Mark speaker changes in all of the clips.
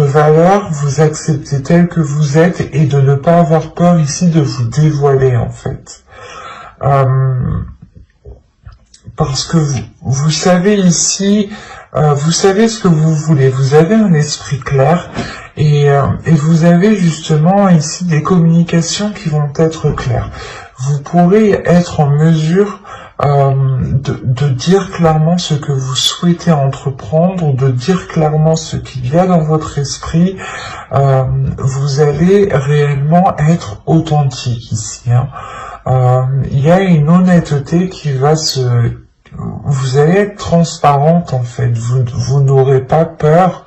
Speaker 1: valeur, vous acceptez tel que vous êtes et de ne pas avoir peur ici de vous dévoiler en fait. Parce que vous savez ici, vous savez ce que vous voulez, vous avez un esprit clair et vous avez justement ici des communications qui vont être claires. Vous pourrez être en mesure de dire clairement ce que vous souhaitez entreprendre, de dire clairement ce qu'il y a dans votre esprit. Vous allez réellement être authentique ici. Il y a une honnêteté qui va vous allez être transparente en fait, vous n'aurez pas peur,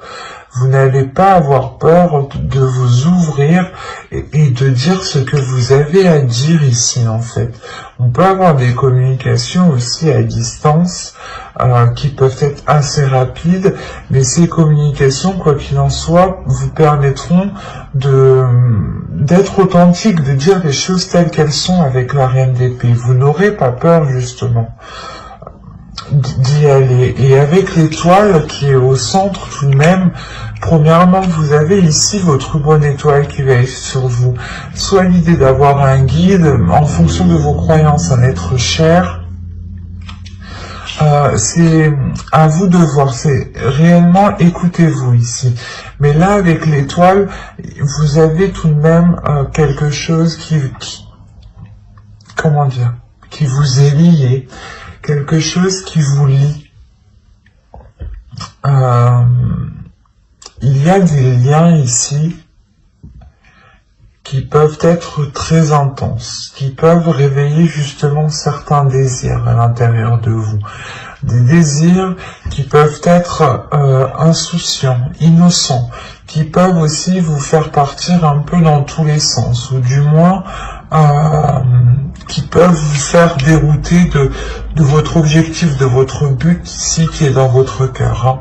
Speaker 1: vous n'allez pas avoir peur de vous ouvrir et de dire ce que vous avez à dire ici en fait. On peut avoir des communications aussi à distance qui peuvent être assez rapides, mais ces communications, quoi qu'il en soit, vous permettront d'être authentique, de dire les choses telles qu'elles sont avec la reine d'épée. Vous n'aurez pas peur justement d'y aller. Et avec l'étoile qui est au centre tout de même, premièrement, vous avez ici votre bonne étoile qui va être sur vous. Soit l'idée d'avoir un guide, en fonction de vos croyances, un être cher. C'est à vous de voir, c'est réellement écoutez-vous ici. Mais là, avec l'étoile, vous avez tout de même quelque chose comment dire, qui vous est lié. Quelque chose qui vous lie. Il y a des liens ici qui peuvent être très intenses, qui peuvent réveiller justement certains désirs à l'intérieur de vous. Des désirs qui peuvent être insouciants, innocents, qui peuvent aussi vous faire partir un peu dans tous les sens, ou du moins qui peuvent vous faire dérouter de votre objectif, de votre but ici qui est dans votre cœur.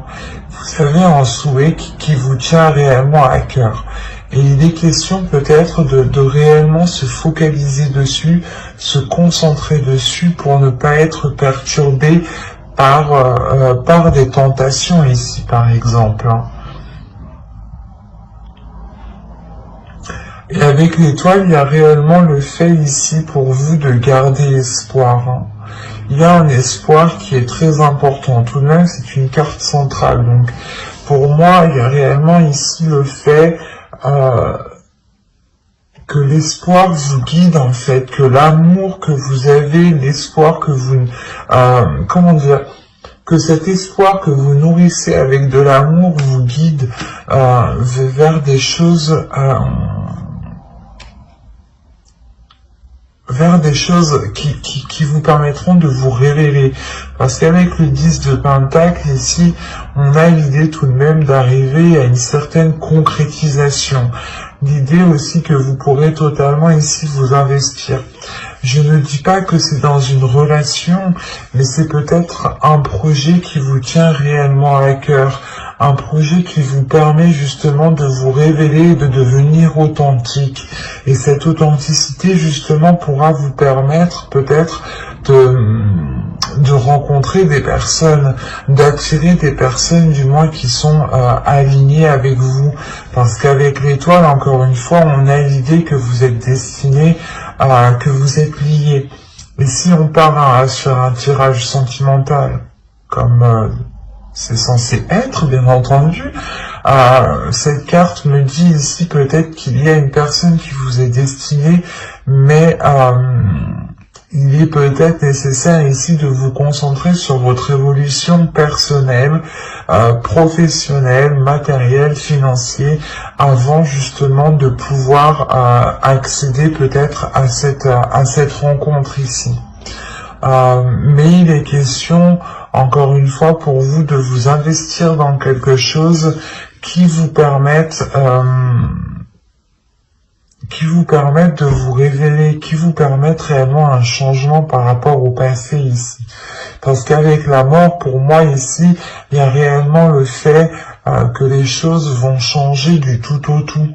Speaker 1: Vous avez un souhait qui vous tient réellement à cœur. Et il est question peut-être de réellement se focaliser dessus, se concentrer dessus pour ne pas être perturbé par des tentations ici par exemple. Et avec l'étoile, il y a réellement le fait ici pour vous de garder espoir. Il y a un espoir qui est très important. Tout de même, c'est une carte centrale. Donc, pour moi, il y a réellement ici le fait que l'espoir vous guide en fait, que l'amour que vous avez, l'espoir que vous... comment dire, que cet espoir que vous nourrissez avec de l'amour vous guide vers des choses... vers des choses qui vous permettront de vous révéler. Parce qu'avec le 10 de Pentacle, ici, on a l'idée tout de même d'arriver à une certaine concrétisation. L'idée aussi que vous pourrez totalement ici vous investir. Je ne dis pas que c'est dans une relation, mais c'est peut-être un projet qui vous tient réellement à cœur. Un projet qui vous permet justement de vous révéler et de devenir authentique. Et cette authenticité justement pourra vous permettre peut-être de rencontrer des personnes, d'attirer des personnes du moins qui sont alignées avec vous. Parce qu'avec l'étoile, encore une fois, on a l'idée que vous êtes destiné, que vous êtes liés. Et si on part sur un tirage sentimental, comme... c'est censé être, bien entendu. Cette carte me dit ici peut-être qu'il y a une personne qui vous est destinée, mais il est peut-être nécessaire ici de vous concentrer sur votre évolution personnelle, professionnelle, matérielle, financière, avant justement de pouvoir accéder peut-être à cette rencontre ici. Mais il est question, encore une fois, pour vous de vous investir dans quelque chose qui vous permette de vous révéler, qui vous permette réellement un changement par rapport au passé ici. Parce qu'avec la mort, pour moi ici, il y a réellement le fait que les choses vont changer du tout au tout.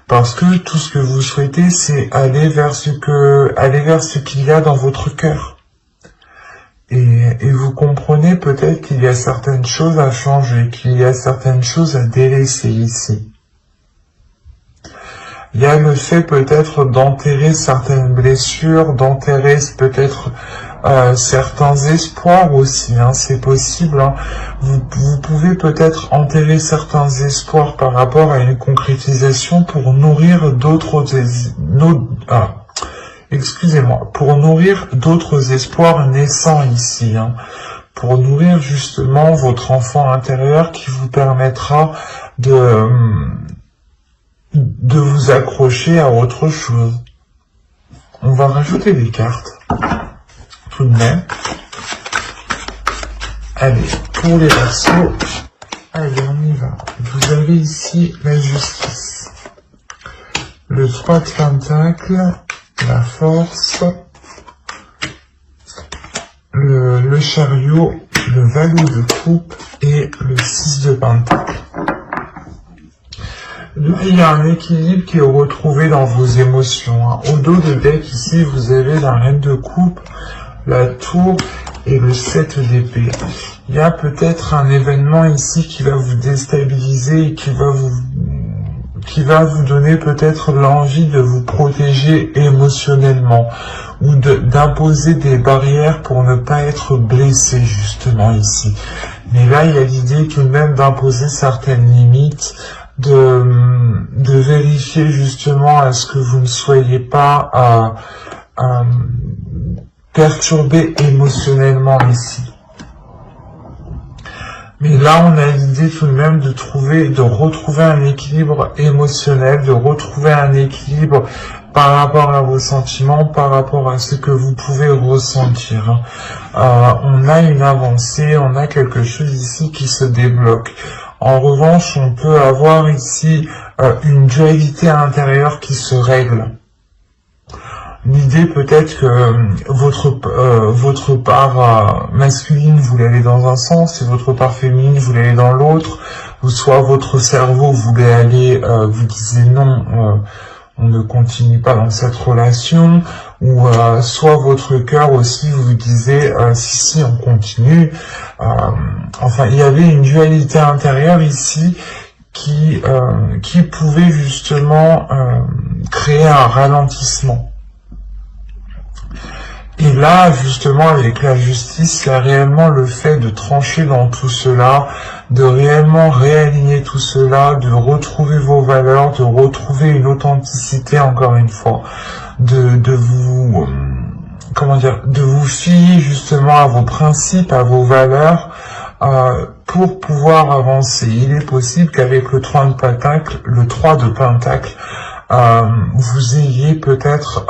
Speaker 1: Parce que tout ce que vous souhaitez, c'est aller vers ce qu'il y a dans votre cœur. Et vous comprenez peut-être qu'il y a certaines choses à changer, qu'il y a certaines choses à délaisser ici. Il y a le fait peut-être d'enterrer certaines blessures, d'enterrer peut-être certains espoirs aussi, hein, c'est possible. Hein. Vous pouvez peut-être enterrer certains espoirs par rapport à une concrétisation pour nourrir d'autres pour nourrir d'autres espoirs naissants ici, hein, pour nourrir justement votre enfant intérieur qui vous permettra de vous accrocher à autre chose. On va rajouter des cartes, tout de même. Allez, pour les Verseaux, allez, on y va. Vous avez ici la justice, le 3 de Pentacles, la force, le chariot, le valet de coupe et le 6 de Pentacles. Là, il y a un équilibre qui est retrouvé dans vos émotions. Hein. Au dos de deck, ici, vous avez la reine de coupe, la tour et le 7 d'épée. Il y a peut-être un événement ici qui va vous déstabiliser et qui va vous donner peut-être l'envie de vous protéger émotionnellement ou d'imposer des barrières pour ne pas être blessé justement ici. Mais là, il y a l'idée tout de même d'imposer certaines limites, de vérifier justement à ce que vous ne soyez pas perturbé émotionnellement ici. Mais là, on a l'idée tout de même de retrouver un équilibre émotionnel, de retrouver un équilibre par rapport à vos sentiments, par rapport à ce que vous pouvez ressentir. On a une avancée, on a quelque chose ici qui se débloque. En revanche, on peut avoir ici une dualité intérieure qui se règle. L'idée peut-être que votre part masculine, vous l'avez dans un sens, et votre part féminine, vous l'avez dans l'autre, ou soit votre cerveau voulait aller, vous disiez non, on ne continue pas dans cette relation, ou soit votre cœur aussi vous disait si on continue. Enfin, il y avait une dualité intérieure ici qui pouvait justement créer un ralentissement. Et là, justement, avec la justice, il y a réellement le fait de trancher dans tout cela, de réellement réaligner tout cela, de retrouver vos valeurs, de retrouver une authenticité, encore une fois, de vous fier justement à vos principes, à vos valeurs, pour pouvoir avancer. Il est possible qu'avec le 3 de Pentacle, vous ayez peut-être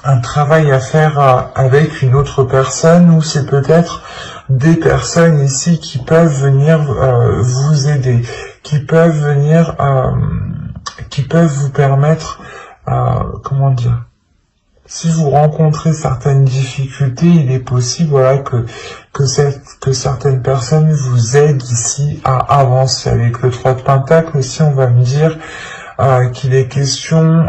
Speaker 1: un travail à faire avec une autre personne, ou c'est peut-être des personnes ici qui peuvent venir vous aider, qui peuvent venir, qui peuvent vous permettre, si vous rencontrez certaines difficultés, il est possible, voilà, que certaines personnes vous aident ici à avancer. Avec le 3 de Pentacle aussi, on va me dire qu'il est question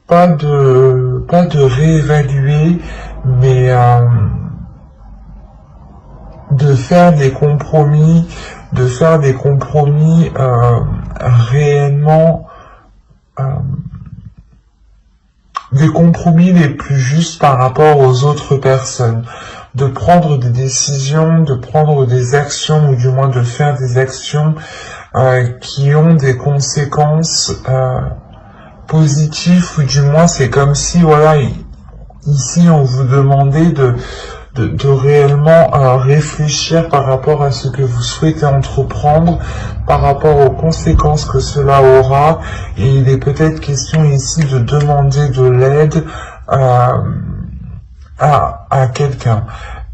Speaker 1: pas de réévaluer, mais de faire des compromis, réellement, des compromis les plus justes par rapport aux autres personnes, de prendre des décisions, de prendre des actions, ou du moins de faire des actions qui ont des conséquences positives, ou du moins c'est comme si, voilà, ici on vous demandait de réellement réfléchir par rapport à ce que vous souhaitez entreprendre, par rapport aux conséquences que cela aura, et il est peut-être question ici de demander de l'aide à quelqu'un.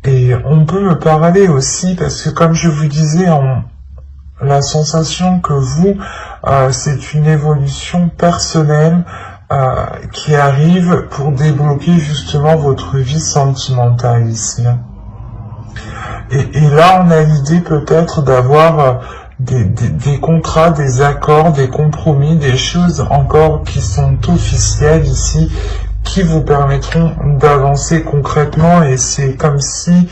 Speaker 1: Et on peut me parler aussi, parce que comme je vous disais, la sensation que vous, c'est une évolution personnelle qui arrive pour débloquer justement votre vie sentimentale ici. Et là, on a l'idée peut-être d'avoir des contrats, des accords, des compromis, des choses encore qui sont officielles ici, qui vous permettront d'avancer concrètement, et c'est comme si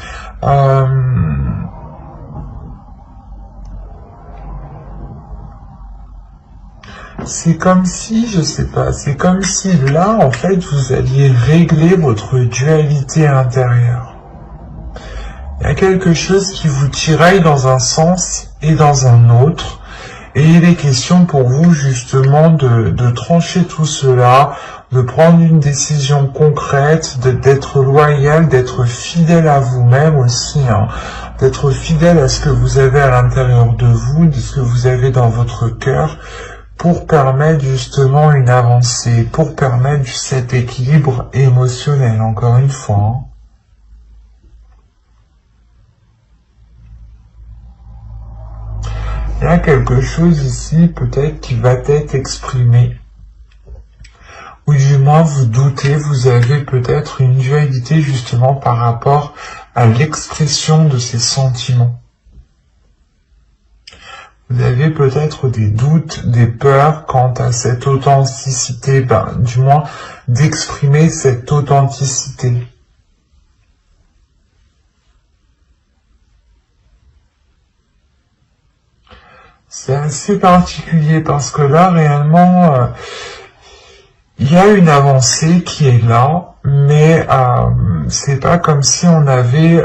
Speaker 1: je sais pas, c'est comme si là, en fait, vous alliez régler votre dualité intérieure. Il y a quelque chose qui vous tiraille dans un sens et dans un autre, et il est question pour vous justement de trancher tout cela, de prendre une décision concrète, d'être loyal, d'être fidèle à vous-même aussi, hein, d'être fidèle à ce que vous avez à l'intérieur de vous, de ce que vous avez dans votre cœur, pour permettre justement une avancée, pour permettre cet équilibre émotionnel, encore une fois. Hein. Il y a quelque chose ici, peut-être, qui va être exprimé. Ou du moins, vous doutez, vous avez peut-être une dualité justement par rapport à l'expression de ces sentiments. Vous avez peut-être des doutes, des peurs quant à cette authenticité, du moins d'exprimer cette authenticité. C'est assez particulier parce que là, réellement, il y a une avancée qui est là, mais c'est pas comme si on avait,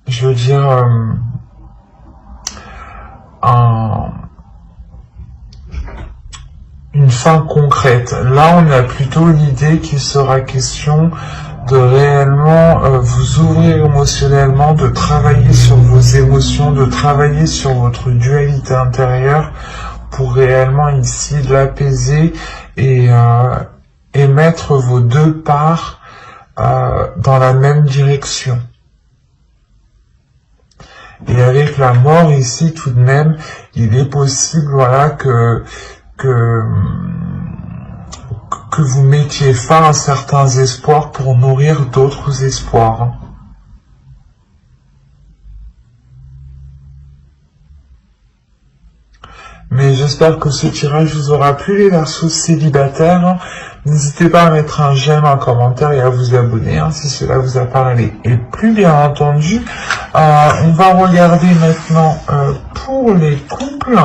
Speaker 1: je veux dire, une fin concrète. Là, on a plutôt l'idée qu'il sera question de réellement vous ouvrir émotionnellement, de travailler sur vos émotions, de travailler sur votre dualité intérieure pour réellement ici l'apaiser et mettre vos deux parts dans la même direction. Et avec la mort ici, tout de même, il est possible, voilà, que vous mettiez fin à certains espoirs pour nourrir d'autres espoirs. Mais j'espère que ce tirage vous aura plu, les Verseaux célibataires. N'hésitez pas à mettre un j'aime, un commentaire et à vous abonner si cela vous a parlé. Et plus bien entendu, on va regarder maintenant pour les couples.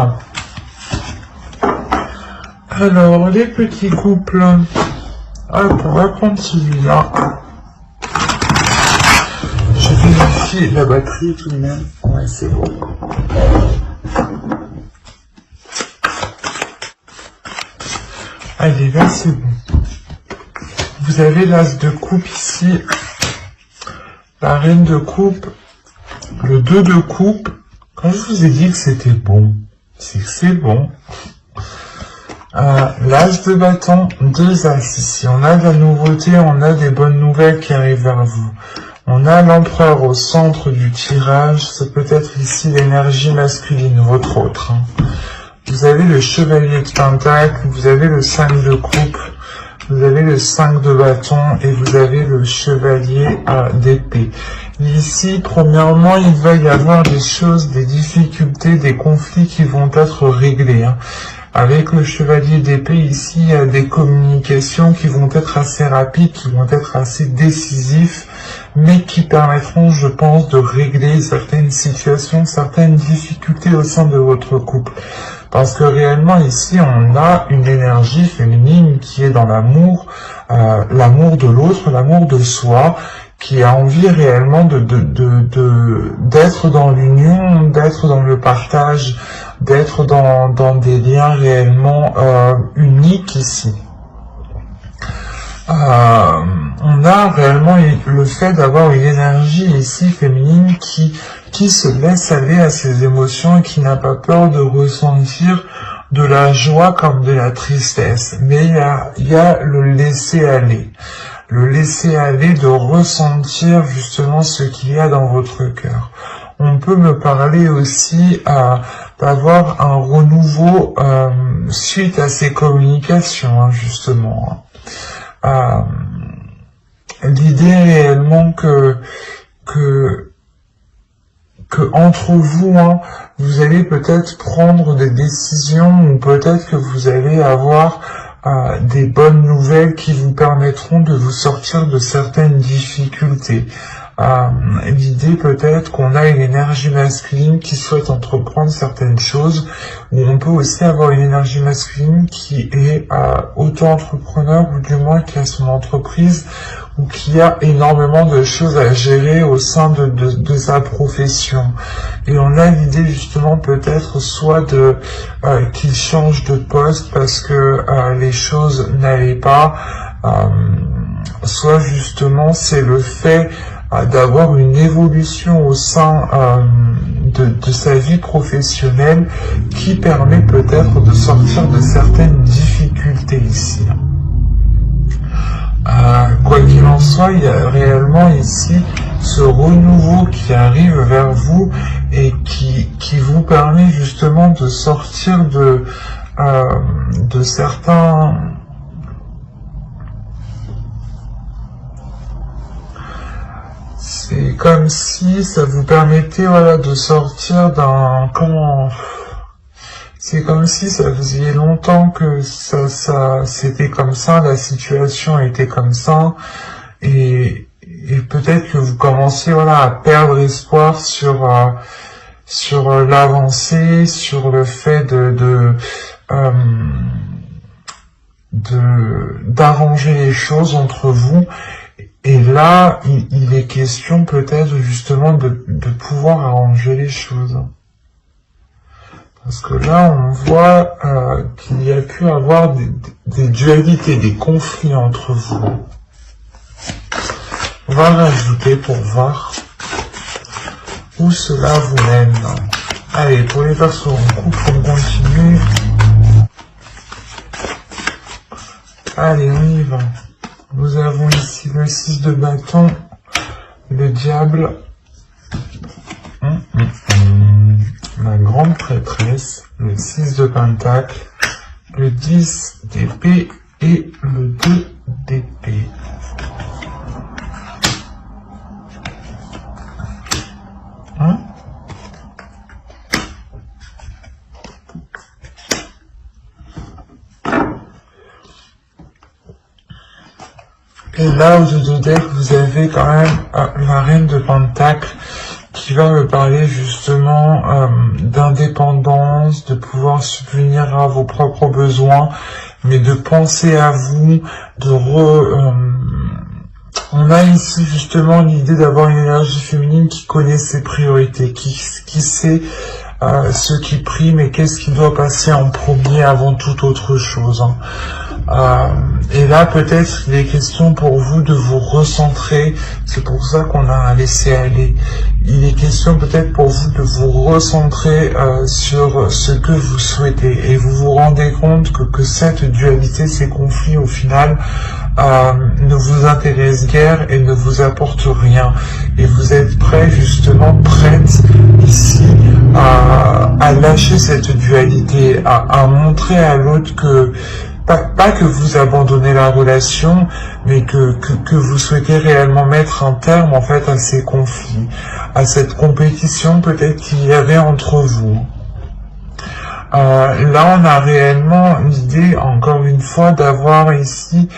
Speaker 1: Alors, les petits couples, on va prendre celui-là. Je vérifie la batterie tout de même. Ouais, c'est bon. Allez, là, c'est bon. Vous avez l'as de coupe ici, la reine de coupe, le 2 de coupe. Quand je vous ai dit que c'était bon, c'est que c'est bon. L'as de bâton, 2 as ici. On a de la nouveauté, on a des bonnes nouvelles qui arrivent vers vous. On a l'empereur au centre du tirage, c'est peut-être ici l'énergie masculine, votre autre. Vous avez le chevalier de pentacle, vous avez le 5 de coupe, vous avez le 5 de bâton et vous avez le chevalier d'épée. Ici, premièrement, il va y avoir des choses, des difficultés, des conflits qui vont être réglés. Avec le chevalier d'épée, ici, il y a des communications qui vont être assez rapides, qui vont être assez décisifs, mais qui permettront, je pense, de régler certaines situations, certaines difficultés au sein de votre couple. Parce que réellement, ici, on a une énergie féminine qui est dans l'amour, l'amour de l'autre, l'amour de soi, qui a envie réellement d'être dans l'union, d'être dans le partage, d'être dans des liens réellement uniques ici. On a réellement le fait d'avoir une énergie ici féminine qui se laisse aller à ses émotions et qui n'a pas peur de ressentir de la joie comme de la tristesse. Mais il y a le laisser aller. Le laisser aller de ressentir justement ce qu'il y a dans votre cœur. On peut me parler aussi d'avoir un renouveau suite à ces communications, justement. L'idée réellement que entre vous, vous allez peut-être prendre des décisions ou peut-être que vous allez avoir des bonnes nouvelles qui vous permettront de vous sortir de certaines difficultés. L'idée peut-être qu'on a une énergie masculine qui souhaite entreprendre certaines choses, ou on peut aussi avoir une énergie masculine qui est auto-entrepreneur, ou du moins qui a son entreprise, ou qui a énormément de choses à gérer au sein de sa profession. Et on a l'idée justement peut-être soit de qu'il change de poste parce que les choses n'allaient pas, soit justement c'est le fait d'avoir une évolution au sein de sa vie professionnelle qui permet peut-être de sortir de certaines difficultés ici. Quoi qu'il en soit, il y a réellement ici ce renouveau qui arrive vers vous et qui vous permet justement de sortir de certains... C'est comme si ça vous permettait, voilà, de sortir d'un... C'est comme si ça faisait longtemps que c'était comme ça, la situation était comme ça, et peut-être que vous commencez, voilà, à perdre espoir sur l'avancée, sur le fait d'arranger les choses entre vous. Et là, il est question peut-être justement de pouvoir arranger les choses. Parce que là, on voit qu'il y a pu avoir des dualités, des conflits entre vous. On va rajouter pour voir où cela vous mène. Allez, pour les personnes en couple, on continue. Allez, on y va. Nous avons ici le 6 de bâton, le diable, la grande prêtresse, le 6 de pentacle, le 10 d'épée et le 2 d'épée. Et là, au-dessus de deck, vous avez quand même la reine de pentacle qui va me parler justement d'indépendance, de pouvoir subvenir à vos propres besoins, mais de penser à vous, on a ici justement l'idée d'avoir une énergie féminine qui connaît ses priorités, qui sait ce qui prime et qu'est-ce qui doit passer en premier avant toute autre chose. Et là, peut-être, il est question pour vous de vous recentrer. C'est pour ça qu'on a un laisser-aller. Il est question peut-être pour vous de vous recentrer sur ce que vous souhaitez. Et vous vous rendez compte que cette dualité, ces conflits, au final, ne vous intéressent guère et ne vous apportent rien. Et vous êtes prêt, justement, prête ici à lâcher cette dualité, à montrer à l'autre que pas que vous abandonnez la relation, mais que vous souhaitez réellement mettre un terme en fait à ces conflits, à cette compétition peut-être qu'il y avait entre vous. Là, on a réellement l'idée, encore une fois, d'avoir ici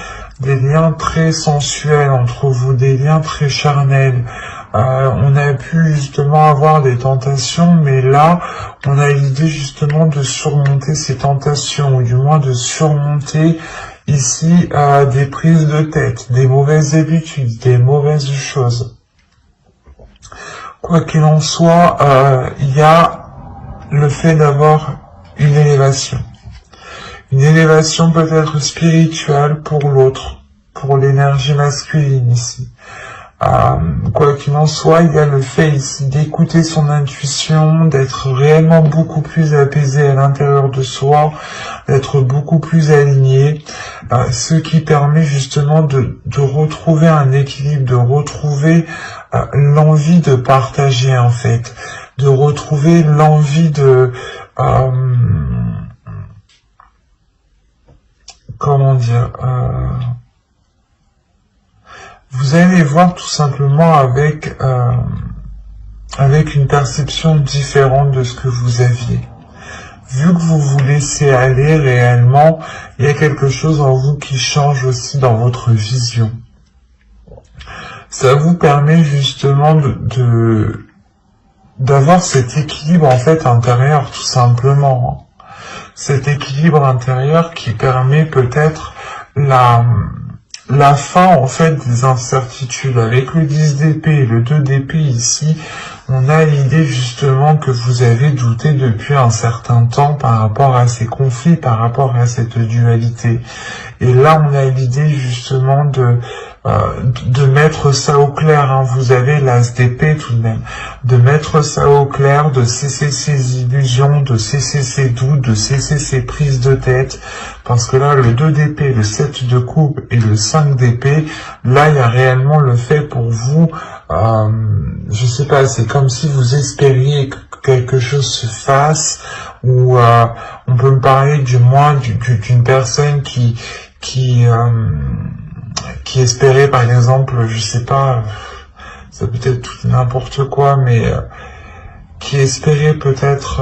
Speaker 1: des liens très sensuels entre vous, des liens très charnels. On a pu justement avoir des tentations, mais là, on a l'idée justement de surmonter ces tentations, ou du moins de surmonter ici des prises de tête, des mauvaises habitudes, des mauvaises choses. Quoi qu'il en soit, il y a le fait d'avoir une élévation. Une élévation peut-être spirituelle pour l'autre, pour l'énergie masculine ici. Quoi qu'il en soit, il y a le fait ici d'écouter son intuition, d'être réellement beaucoup plus apaisé à l'intérieur de soi, d'être beaucoup plus aligné, ce qui permet justement de retrouver un équilibre, de retrouver l'envie de partager en fait, de retrouver l'envie de... comment dire... vous allez voir tout simplement avec une perception différente de ce que vous aviez. vu que vous vous laissez aller réellement, il y a quelque chose en vous qui change aussi dans votre vision. Ça vous permet justement d'avoir cet équilibre en fait intérieur, tout simplement. Cet équilibre intérieur qui permet peut-être la fin en fait des incertitudes. Avec le 10 d'épée et le 2 d'épée ici, on a l'idée justement que vous avez douté depuis un certain temps par rapport à ces conflits, par rapport à cette dualité. Et là, on a l'idée justement de mettre ça au clair, hein. Vous avez l'as d'épée tout de même, de mettre ça au clair, de cesser ces illusions, de cesser ces doutes, de cesser ces prises de tête, parce que là, le 2 d'épée, le 7 de coupe et le 5 d'épée, là, il y a réellement le fait pour vous, je sais pas, c'est comme si vous espériez que quelque chose se fasse, ou on peut me parler du moins d'une personne qui espérait par exemple, je sais pas, ça peut être tout n'importe quoi, mais qui espérait peut-être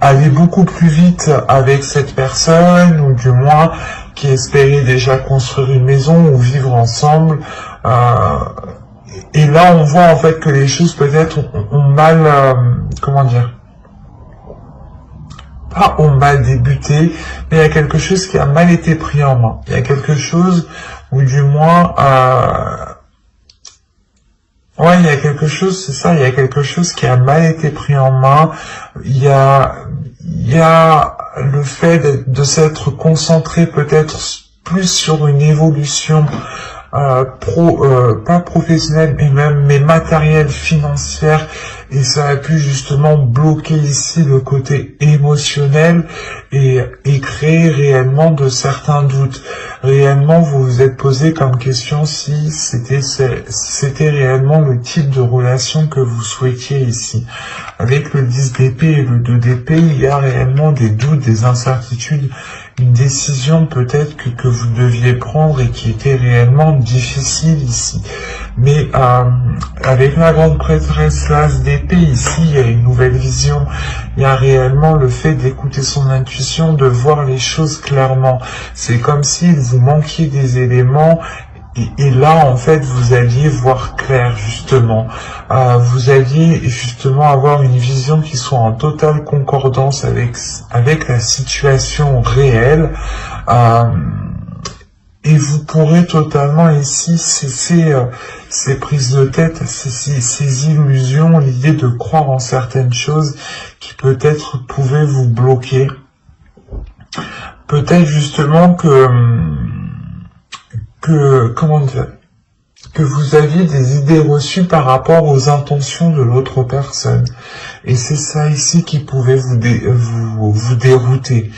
Speaker 1: aller beaucoup plus vite avec cette personne, ou du moins qui espérait déjà construire une maison ou vivre ensemble. Et là, on voit en fait que les choses peut-être ont mal, comment dire, pas ont mal débuté, mais il y a quelque chose qui a mal été pris en main. Il y a quelque chose, ou du moins, ouais, il y a quelque chose, c'est ça, il y a quelque chose qui a mal été pris en main. Il y a le fait de s'être concentré peut-être plus sur une évolution pas professionnelle, mais matérielle, financière, et ça a pu justement bloquer ici le côté émotionnel et créer réellement de certains doutes. Réellement, vous vous êtes posé comme question si c'était réellement le type de relation que vous souhaitiez ici. Avec le 10 d'épée et le 2 d'épée, il y a réellement des doutes, des incertitudes, une décision peut-être que vous deviez prendre et qui était réellement difficile ici. Mais avec la grande prêtresse, l'as d'épée, ici, il y a une nouvelle vision. Il y a réellement le fait d'écouter son intuition, de voir les choses clairement. C'est comme si vous manquiez des éléments. Et là, en fait, vous alliez voir clair, justement. Vous alliez, justement, avoir une vision qui soit en totale concordance avec la situation réelle. Et vous pourrez totalement, ici, cesser ces prises de tête, ces illusions, l'idée de croire en certaines choses qui peut-être pouvaient vous bloquer. Peut-être, justement, comment dire, que vous aviez des idées reçues par rapport aux intentions de l'autre personne. Et c'est ça ici qui pouvait vous dérouter,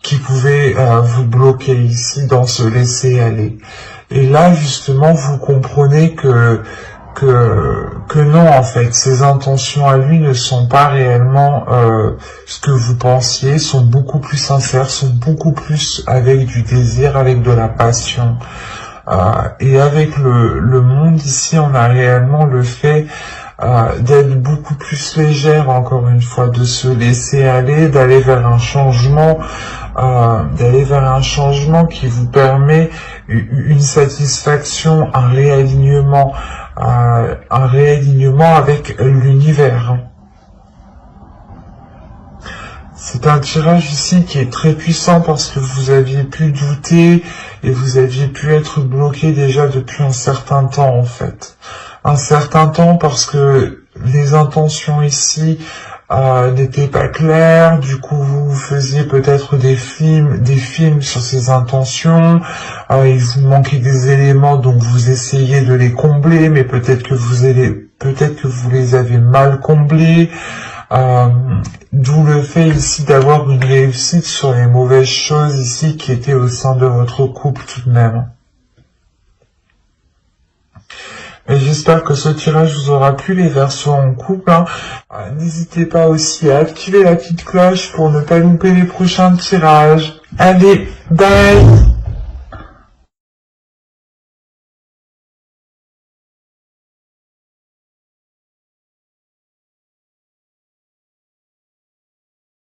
Speaker 1: qui pouvait vous bloquer ici dans ce laisser aller. Et là, justement, vous comprenez que non, en fait, ces intentions à lui ne sont pas réellement ce que vous pensiez, sont beaucoup plus sincères, sont beaucoup plus avec du désir, avec de la passion. Et avec le monde ici, on a réellement le fait d'être beaucoup plus légère, encore une fois, de se laisser aller, d'aller vers un changement, qui vous permet une satisfaction, un réalignement avec l'univers. C'est un tirage ici qui est très puissant parce que vous aviez pu douter et vous aviez pu être bloqué déjà depuis un certain temps en fait. Un certain temps parce que les intentions ici n'étaient pas claires, du coup vous faisiez peut-être des films sur ces intentions, il vous manquait des éléments donc vous essayez de les combler mais peut-être que vous les avez mal comblés. D'où le fait ici d'avoir une réussite sur les mauvaises choses ici qui étaient au sein de votre couple tout de même. Et j'espère que ce tirage vous aura plu, les versos en couple. N'hésitez pas aussi à activer la petite cloche pour ne pas louper les prochains tirages. Allez, bye!